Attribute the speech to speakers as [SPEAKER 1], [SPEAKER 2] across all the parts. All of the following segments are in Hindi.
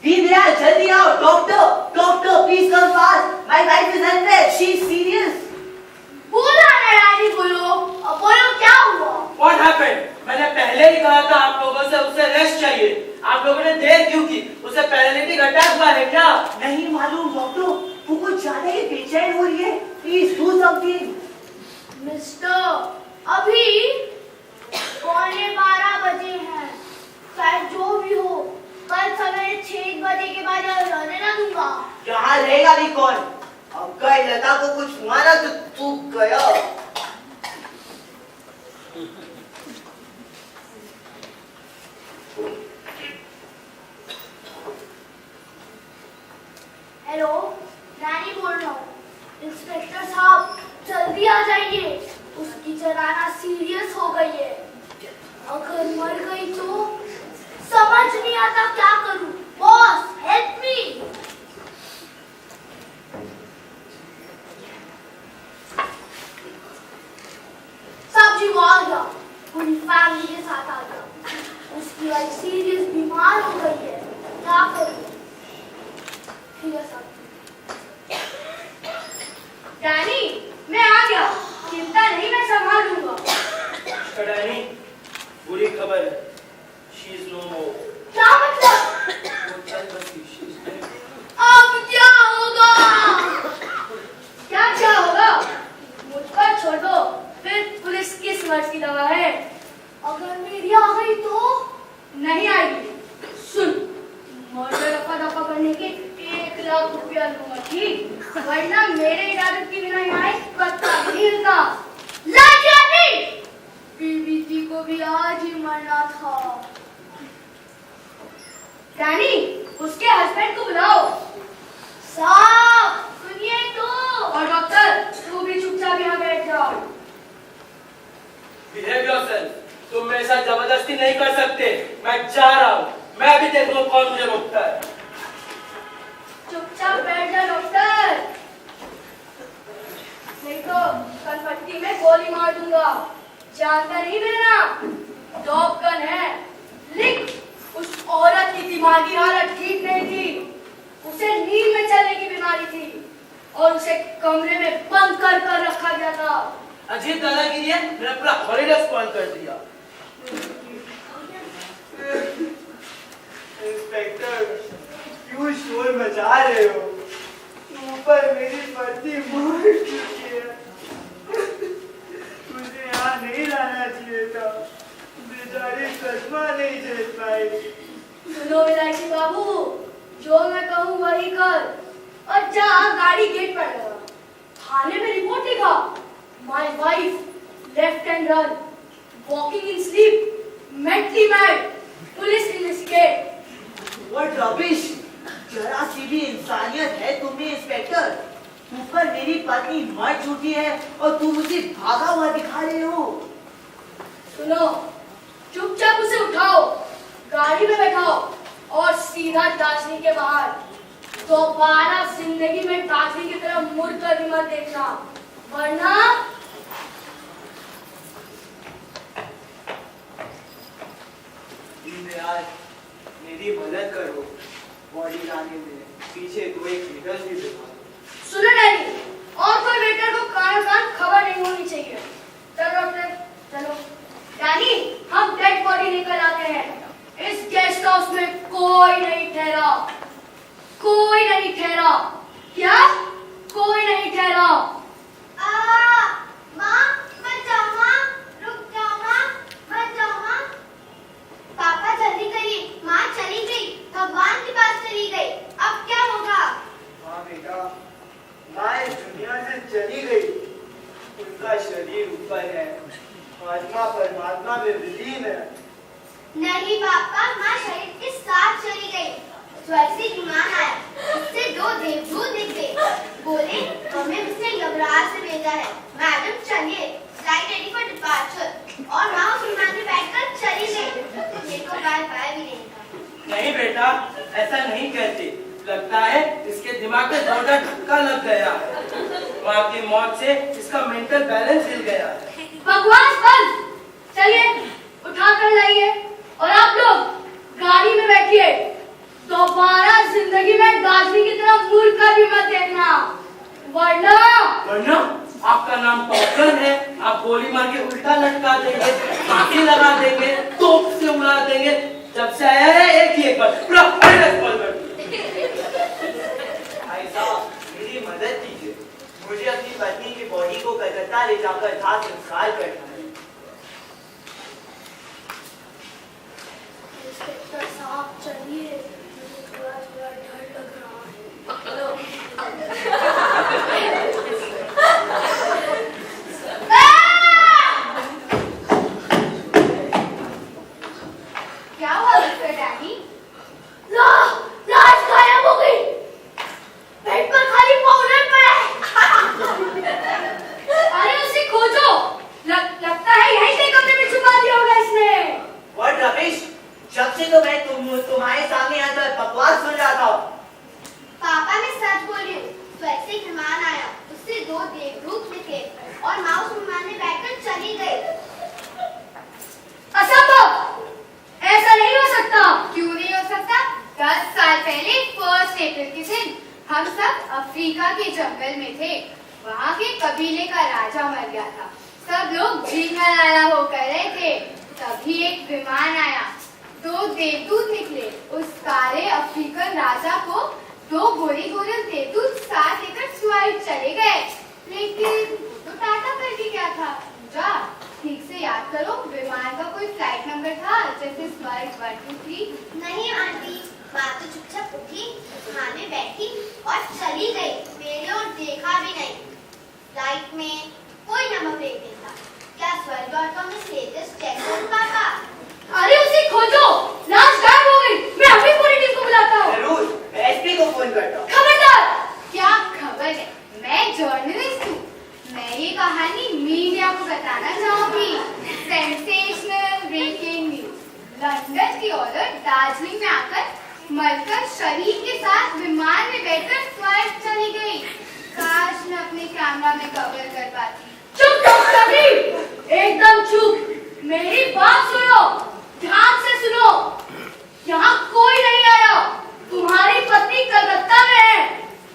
[SPEAKER 1] दीनदयाल, जल्दी आओ। Doctor, please come fast. My wife is unwell, she is serious.
[SPEAKER 2] बोला ना डैडी, बोलो। अब बोलो क्या हुआ?
[SPEAKER 3] What happened? मैंने पहले ही कहा था आप लोगों से उसे रेस्ट चाहिए। आप लोगों ने देर क्यों की? उसे पैरालिटिक अटैक हुआ है क्या?
[SPEAKER 1] नहीं मालूम डॉक्टर, वो कुछ ज्यादा ही बेचैन हो रही है। Please do something.
[SPEAKER 2] मिस्टर, अभी 11:15 बजे हैं। शायद जो भी हो, कल सवेरे 6 बजे के बाद रहने ना दूंगा।
[SPEAKER 1] यहाँ रहेगा भी कौन? अब कई लता को कुछ हुआ ना तो तू गया।
[SPEAKER 2] हेलो, रानी बोल रहा हूँ। इंस्पेक्टर साहब, जल्दी आ जाइए। उसकी जनाना सीरियस हो गई है। अगर मर गई तो समझ नहीं आता क्या करूं। Boss, help me. साहब जी वो आ गया, पूरी फैमिली के साथ आ गया। उसकी वाइफ सीरियस बीमार हो गई है, क्या करूं? ठीक है साहब। डैनी, मैं आ गया, चिंता नहीं, मैं संभाल लूंगा।
[SPEAKER 3] डैनी, बुरी खबर है। She is no more.
[SPEAKER 2] क्या मतलब?
[SPEAKER 3] वो चल बसी, she is dead.
[SPEAKER 2] अब क्या होगा? क्या होगा? मुझ पर छोड़ दो, फिर पुलिस किस मर्ज की दवा है? अगर मेरी आ गई तो? नहीं आएगी। सुन, मर्डर दफा करने के 1 लाख रुपया लूंगा, ठीक? वरना मेरे इजाजत की बिना यहाँ एक पत्ता नहीं हिलता। बीबीजी को भी आज ही मरना था। डैनी, उसके हस्बैंड को बुलाओ। साहब, सुनिए तो। और डॉक्टर, तू भी चुपचाप यहाँ बैठ जाओ।
[SPEAKER 3] Behave yourself. तुम मेरे साथ जबरदस्ती नहीं कर सकते। मैं जा रहा हूँ। मैं भी देखूँ कौन मुझे रोकता है।
[SPEAKER 2] चुपचाप बैठ जा डॉक्टर, नहीं तो कनपट्टी में गोली मार दूंगा। जानता नहीं मेरा डॉग गन है। लिख, उस औरत की दिमागी हालत ठीक नहीं थी। उसे नींद में चलने की बीमारी थी और उसे कमरे में बंद कर रखा गया था।
[SPEAKER 3] अजीब दादागिरी है, मेरा पूरा हॉलिडे स्पॉइल कर दिया।
[SPEAKER 4] इंस्पेक्टर, क्यों शोर मचा रहे हो? ऊपर मेरी पति मर चुकी है। मुझे यहाँ नहीं लाना चाहिए था। बेचारी सदमा नहीं झेल पाई।
[SPEAKER 2] सुनो विलायती बाबू, जो मैं कहूँ वही कर और जा गाड़ी गेट पर लगा। थाने में रिपोर्ट लिखा, my wife left and run, walking in sleep, mentally mad, police investigate.
[SPEAKER 1] What rubbish! जरा सी भी इंसानियत है तुम्हें इंस्पेक्टर? ऊपर मेरी पत्नी मर चुकी है और तुम मुझे भागा हुआ दिखा रहे हो।
[SPEAKER 2] सुनो, चुपचाप उसे उठाओ, गाड़ी में बैठाओ और सीधा दार्जिलिंग के बाहर। दोबारा जिंदगी में दार्जिलिंग की तरफ मुड़कर भी मत देखना, वरना
[SPEAKER 4] यार, मेरी मदद करो, बॉडी लाने में। पीछे तो एक निकल भी दिखा।
[SPEAKER 2] सुनो डैडी, और कोई वेटर को कान खबर नहीं होनी चाहिए। चलो डॉक्टर, चलो। डैडी, हम डेड बॉडी लेकर आते हैं। इस गेस्ट हाउस में कोई नहीं ठहरा। कोई नहीं ठहरा। क्या? कोई नहीं ठहरा। माँ, मत जाओ माँ, रुक जाओ माँ, मत जाओ माँ। पापा जल्दी करिए, माँ चली गई, भगवान के पास चली गई। अब क्या होगा?
[SPEAKER 4] हाँ बेटा, माँ इस दुनिया से चली गई। उनका शरीर ऊपर है, आत्मा परमात्मा में विलीन है।
[SPEAKER 2] नहीं पापा, माँ शरीर के साथ चली गई। स्वर्ग से विमान आया, उससे 2 देवदूत दिख गए। बोले हमें उसने यमराज से भेजा है। मैडम चलिए, फ्लाइट रेडी फॉर डिपार्चर। और माँ उस विमान में बैठकर चली गई। मेरे को बाय बाय भी नहीं कहा।
[SPEAKER 3] नहीं बेटा, ऐसा नहीं कहते। लगता है इसके दिमाग में जोरदार धक्का लग गया है। माँ की मौत से इसका मेंटल बैलेंस हिल गया है।
[SPEAKER 2] बकवास बंद, चलिए उठा कर लाइए और आप लोग गाड़ी में बैठिए। दोबारा
[SPEAKER 3] वरना आपका नाम टॉपगन है, आप गोली मार के उल्टा लटका देंगे, फांसी लगा देंगे, तोप से उड़ा देंगे। जब से आया है एक ही एक बार पूरा वायरस कॉल कर
[SPEAKER 1] भाई साहब मेरी मदद कीजिए, मुझे अपनी पत्नी की बॉडी को कलकत्ता ले जाकर दाह संस्कार करना है।
[SPEAKER 2] इंस्पेक्टर साहब चलिए, मुझे थोड़ा थोड़ा डर लग रहा क्या हुआ मिस्टर डैडी? लाश गायब हो गई, बेड पर खाली पाउडर पड़ा है। अरे उसे खोजो, लगता है यहीं से कमरे में छुपा दिया होगा इसने।
[SPEAKER 1] What rubbish! जब से तो मैं तुम्हारे सामने यहाँ पर बकवास सुन रहा था।
[SPEAKER 2] पापा मैं सच बोल रही हूँ, स्वर्ग से एक विमान आया, उससे 2 देवदूत निकले और माउस विमान में बैठकर चली गई। असंभव, ऐसा नहीं हो सकता। क्यों नहीं हो सकता? 10 साल पहले 1 अप्रैल के दिन हम सब अफ्रीका के जंगल में थे। वहाँ के कबीले का राजा मर गया था, सब लोग झिंगालाला होकर रहे थे। तभी एक विमान आया, 2 देवदूत निकले। उस काले अफ्रीकन राजा को 2 गोरे गोरे देवदूत साथ लेकर स्वर्ग चले गए। लेकिन तो टाटा करके क्या था? पूजा ठीक से याद करो, विमान का कोई फ्लाइट नंबर था जैसे स्वर्ग 1 2 3? नहीं आंटी, माँ तो चुपचाप उठी, खाने बैठी और चली गई। मेरे और देखा भी नहीं। फ्लाइट में कोई नंबर प्लेट नहीं था। क्या स्वर्ग.com में स्टेटस चेक करूं पापा? अरे उसे खोजो, लाश गायब हो गई। मैं अभी पूरी टीम को बुलाता हूँ।
[SPEAKER 1] जरूर, मैं एसपी को फोन करता हूँ।
[SPEAKER 2] खबरदार! क्या खबर है? मैं जर्नलिस्ट हूँ। मैं ये कहानी मीडिया को बताना चाहूंगी। Sensational breaking news. लंदन की औरत दार्जिलिंग में आकर मरकर शरीर के साथ विमान में बैठकर स्वर्ग चली गई। काश मैं अपने कैमरा में कवर कर पाती। चुप सभी, एकदम चुप। मेरी बात सुनो, ध्यान से सुनो। यहाँ कोई नहीं आया, तुम्हारी पत्नी कलकत्ता में है।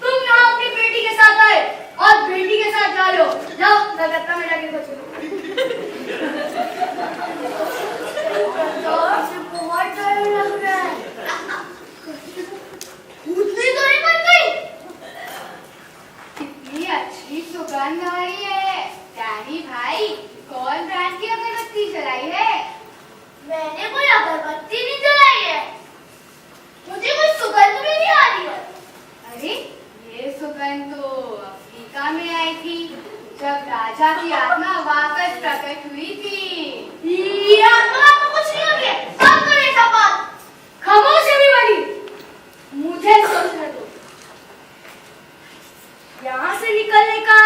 [SPEAKER 2] तुम यहाँ अपनी बेटी के साथ आए और बेटी के साथ जा लो। जाओ कलकत्ता में जाके बचो। बहुत डर लग रहा है। भूतनी तो नहीं बन गई? कितनी अच्छी सुगंध आ रही है। डैडी भाई, कौन ब्रांड की अगरबत्ती जलाई है? मैंने कोई अगरबत्ती नहीं जलाई है, मुझे कोई सुगंध भी नहीं आ रही है। अरे ये सुगंध तो अफ्रीका में आई थी, जब राजा की आत्मा वापस प्रकट हुई थी। ये आत्मा आपको कुछ नहीं होती है, सब करे ऐसा बात। खामोश है भी बड़ी, मुझे सोचने दो। यहाँ से निकलने का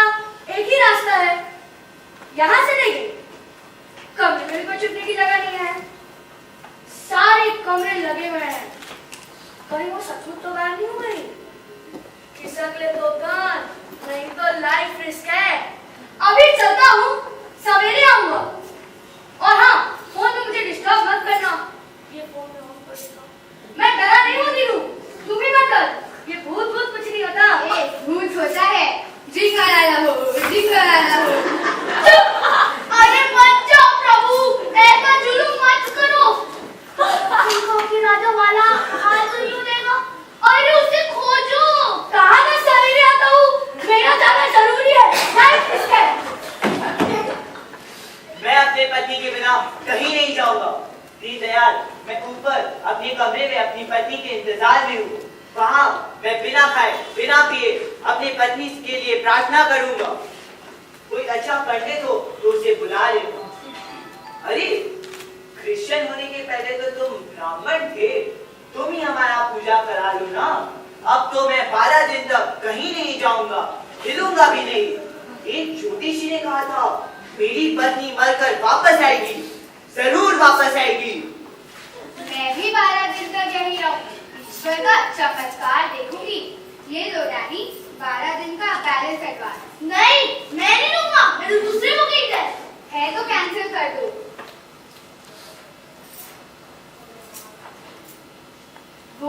[SPEAKER 2] एक ही रास्ता है, यहाँ से नहीं। कमरे में भी कोई छुपने की जगह नहीं है, सारे कमरे लगे हुए हैं। कहीं वो सचमुच तो गायब नहीं हो गई? खिसक ले तो गन, नहीं तो लाइफ रिस्क है। अभी चलता हूँ, सवेरे आऊंगा। और हाँ, फोन में मुझे डिस्टर्ब मत करना। ये फोन में ऑन कर देना। मैं डरा नहीं हूँ दीनू, तुम भी मत डर। ये भूत भूत कुछ नहीं होता। भूत होता है, जिंगालाला हो, जिंगालाला हो। अरे मत जाओ प्रभु, ऐसा जुलूम मत करो। की राजा वाला हाल तो यूं देगा। अरे उसे खोजो। कहाँ मैं सवेरे आता हूँ, मेरा जाना जरूरी है। लाइफ रिस्क है।
[SPEAKER 1] मैं अपने पति के बिना कहीं नहीं जाऊंगा। दीनदयाल, मैं ऊपर अपने कमरे में अपनी पत्नी के इंतजार में हूँ। वहाँ मैं बिना खाए बिना पिए अपनी पत्नी के लिए प्रार्थना करूंगा। कोई अच्छा पंडित हो तो उसे बुला लेगा। अरे क्रिश्चियन होने के पहले तो तुम ब्राह्मण थे, तुम ही हमारा पूजा करा लो ना। अब तो मैं 12 दिन तक कहीं नहीं जाऊंगा, हिलूंगा भी नहीं। एक ज्योतिषी ने कहा था मेरी पत्नी मरकर वापस आएगी, जरूर वापस आएगी।
[SPEAKER 2] मैं भी 12 दिन तक यही रहूंगी, ईश्वर का चमत्कार देखूंगी। ये लो डैडी, 12 दिन का बैलेंस एडवांस। नहीं, मैं नहीं लूंगा, मेरे दूसरे बुकिंग है तो कैंसिल कर दो।